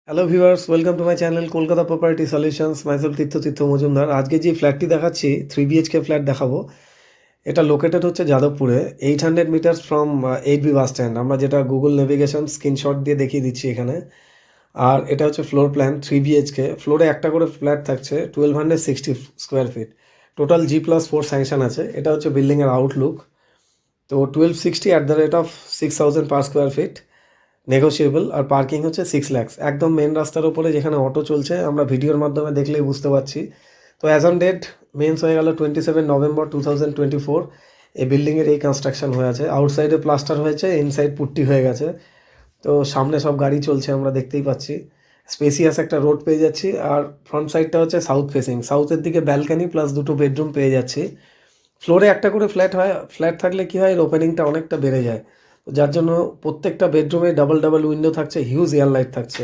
Hello viewers, welcome to my channel Kolkata property solutions. Myself Tirtha Majumdar. আজকে যে ফ্ল্যাটটি দেখাচ্ছি 3 BHK ফ্ল্যাট দেখাবো। এটা লোকেটেড হচ্ছে যাদবপুরে, 800 metres from 8B bus stand. আমরা যেটা গুগল নেভিগেশন স্ক্রিনশট দিয়ে দেখিয়ে দিচ্ছি এখানে। আর এটা হচ্ছে ফ্লোর প্ল্যান 3 BHK। ফ্লোরে একটা করে ফ্ল্যাট থাকছে, 1260 square feet. Total G+4 sanction আছে। এটা হচ্ছে বিল্ডিংয়ের আউটলুক। তো 1260 at the rate of 6000 per square feet, negotiable. আর পার্কিং হচ্ছে 6 lakhs, একদম মেন রাস্তার উপরে যেখানে অটো চলছে, আমরা ভিডিওর মাধ্যমে দেখলেই বুঝতে পারছি। তো অ্যাজ অন ডেট মেন্স হয়ে গেল 27 নভেম্বর 2024। এই বিল্ডিংয়ের এই কনস্ট্রাকশন হয়ে আছে। আউটসাইডে প্লাস্টার হয়েছে, ইনসাইড পুট্টি হয়ে গেছে। তো সামনে সব গাড়ি চলছে, আমরা দেখতেই পাচ্ছি। স্পেসিয়াস একটা রোড পেয়ে যাচ্ছি। আর ফ্রন্ট সাইডটা হচ্ছে সাউথ ফেসিং, সাউথের দিকে ব্যালকানি প্লাস দুটো বেডরুম পেয়ে যাচ্ছি। ফ্লোরে একটা করে ফ্ল্যাট থাকলে কি হয়, এর ওপেনিংটা অনেকটা বেড়ে যায়। তো যার জন্য প্রত্যেকটা বেডরুমে ডাবল ডাবল উইন্ডো থাকছে, হিউজ এয়ার লাইট থাকছে।